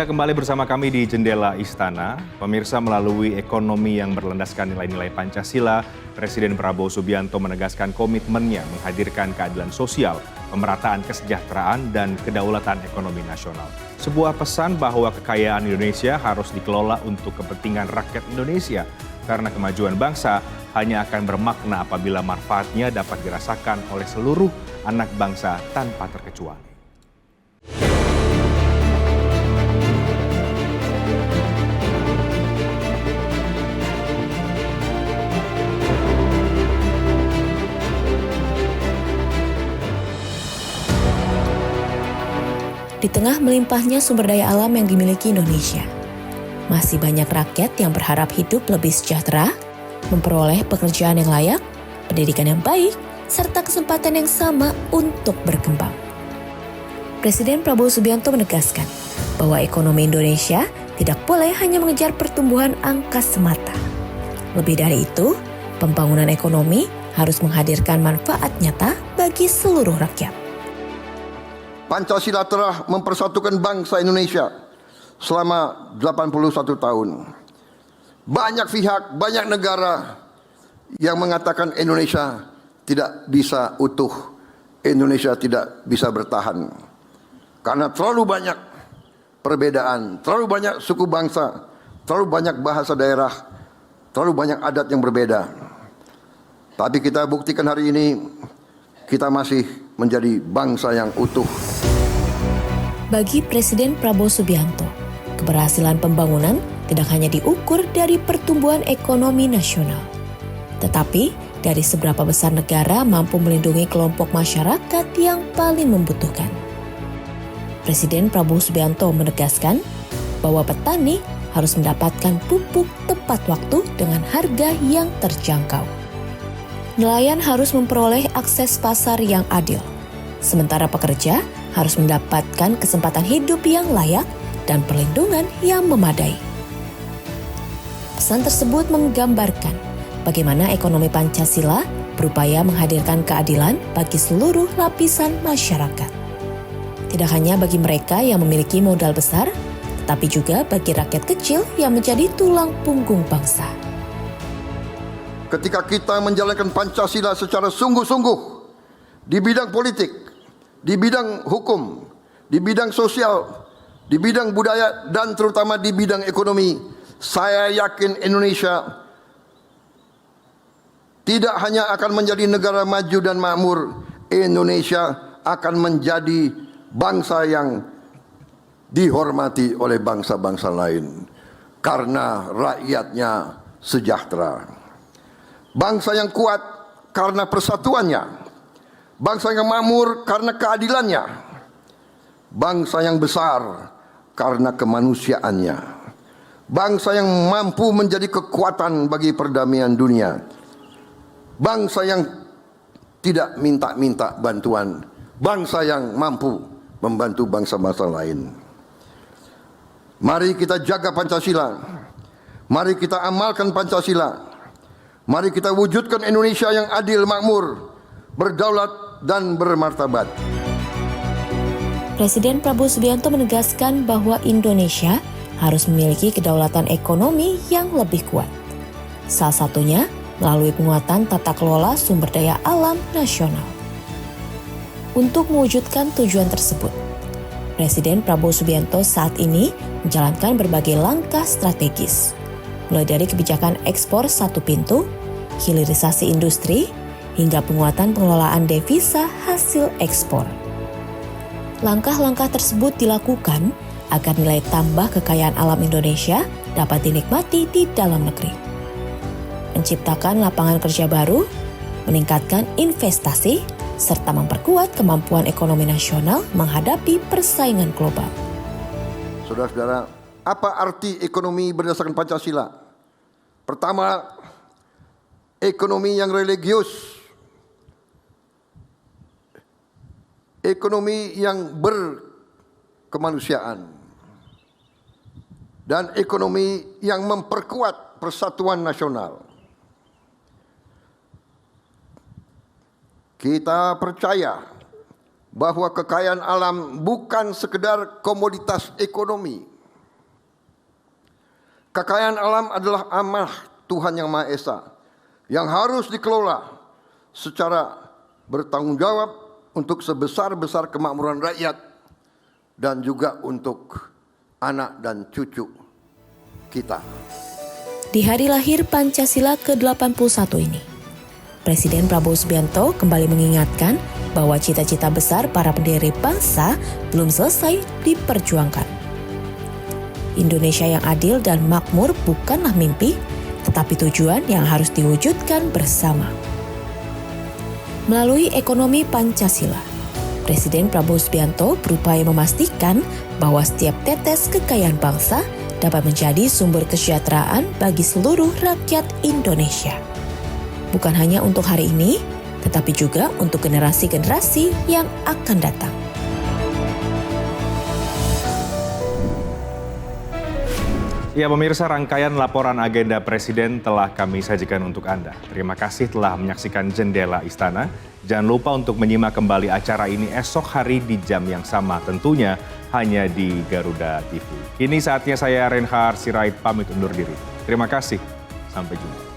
Anda kembali bersama kami di Jendela Istana. Pemirsa, melalui ekonomi yang berlandaskan nilai-nilai Pancasila, Presiden Prabowo Subianto menegaskan komitmennya menghadirkan keadilan sosial, pemerataan kesejahteraan, dan kedaulatan ekonomi nasional. Sebuah pesan bahwa kekayaan Indonesia harus dikelola untuk kepentingan rakyat Indonesia, karena kemajuan bangsa hanya akan bermakna apabila manfaatnya dapat dirasakan oleh seluruh anak bangsa tanpa terkecuali. Di tengah melimpahnya sumber daya alam yang dimiliki Indonesia, masih banyak rakyat yang berharap hidup lebih sejahtera, memperoleh pekerjaan yang layak, pendidikan yang baik, serta kesempatan yang sama untuk berkembang. Presiden Prabowo Subianto menegaskan bahwa ekonomi Indonesia tidak boleh hanya mengejar pertumbuhan angka semata. Lebih dari itu, pembangunan ekonomi harus menghadirkan manfaat nyata bagi seluruh rakyat. Pancasila telah mempersatukan bangsa Indonesia selama 81 tahun. Banyak pihak, banyak negara yang mengatakan Indonesia tidak bisa utuh, Indonesia tidak bisa bertahan. Karena terlalu banyak perbedaan, terlalu banyak suku bangsa, terlalu banyak bahasa daerah, terlalu banyak adat yang berbeda. Tapi kita buktikan hari ini, kita masih menjadi bangsa yang utuh. Bagi Presiden Prabowo Subianto, keberhasilan pembangunan tidak hanya diukur dari pertumbuhan ekonomi nasional, tetapi dari seberapa besar negara mampu melindungi kelompok masyarakat yang paling membutuhkan. Presiden Prabowo Subianto menegaskan bahwa petani harus mendapatkan pupuk tepat waktu dengan harga yang terjangkau. Nelayan harus memperoleh akses pasar yang adil, sementara pekerja harus mendapatkan kesempatan hidup yang layak dan perlindungan yang memadai. Pesan tersebut menggambarkan bagaimana ekonomi Pancasila berupaya menghadirkan keadilan bagi seluruh lapisan masyarakat. Tidak hanya bagi mereka yang memiliki modal besar, tetapi juga bagi rakyat kecil yang menjadi tulang punggung bangsa. Ketika kita menjalankan Pancasila secara sungguh-sungguh di bidang politik, di bidang hukum, di bidang sosial, di bidang budaya, dan terutama di bidang ekonomi, saya yakin Indonesia tidak hanya akan menjadi negara maju dan makmur, Indonesia akan menjadi bangsa yang dihormati oleh bangsa-bangsa lain karena rakyatnya sejahtera. Bangsa yang kuat karena persatuannya, bangsa yang makmur karena keadilannya, bangsa yang besar karena kemanusiaannya, bangsa yang mampu menjadi kekuatan bagi perdamaian dunia, bangsa yang tidak minta-minta bantuan, bangsa yang mampu membantu bangsa-bangsa lain. Mari kita jaga Pancasila, mari kita amalkan Pancasila, mari kita wujudkan Indonesia yang adil, makmur, berdaulat, dan bermartabat. Presiden Prabowo Subianto menegaskan bahwa Indonesia harus memiliki kedaulatan ekonomi yang lebih kuat. Salah satunya melalui penguatan tata kelola sumber daya alam nasional. Untuk mewujudkan tujuan tersebut, Presiden Prabowo Subianto saat ini menjalankan berbagai langkah strategis, mulai dari kebijakan ekspor satu pintu, hilirisasi industri, hingga penguatan pengelolaan devisa hasil ekspor. Langkah-langkah tersebut dilakukan agar nilai tambah kekayaan alam Indonesia dapat dinikmati di dalam negeri. Menciptakan lapangan kerja baru, meningkatkan investasi, serta memperkuat kemampuan ekonomi nasional menghadapi persaingan global. Saudara-saudara, apa arti ekonomi berdasarkan Pancasila? Pertama, ekonomi yang religius, ekonomi yang berkemanusiaan, dan ekonomi yang memperkuat persatuan nasional. Kita percaya bahwa kekayaan alam bukan sekedar komoditas ekonomi, Kekayaan alam adalah amanah Tuhan Yang Maha Esa yang harus dikelola secara bertanggung jawab untuk sebesar-besar kemakmuran rakyat dan juga untuk anak dan cucu kita. Di hari lahir Pancasila ke-81 ini, Presiden Prabowo Subianto kembali mengingatkan bahwa cita-cita besar para pendiri bangsa belum selesai diperjuangkan. Indonesia yang adil dan makmur bukanlah mimpi, tetapi tujuan yang harus diwujudkan bersama. Melalui ekonomi Pancasila, Presiden Prabowo Subianto berupaya memastikan bahwa setiap tetes kekayaan bangsa dapat menjadi sumber kesejahteraan bagi seluruh rakyat Indonesia. Bukan hanya untuk hari ini, tetapi juga untuk generasi-generasi yang akan datang. Ya pemirsa, rangkaian laporan agenda Presiden telah kami sajikan untuk Anda. Terima kasih telah menyaksikan Jendela Istana. Jangan lupa untuk menyimak kembali acara ini esok hari di jam yang sama, tentunya hanya di Garuda TV. Kini saatnya saya Reinhard Sirait pamit undur diri. Terima kasih, sampai jumpa.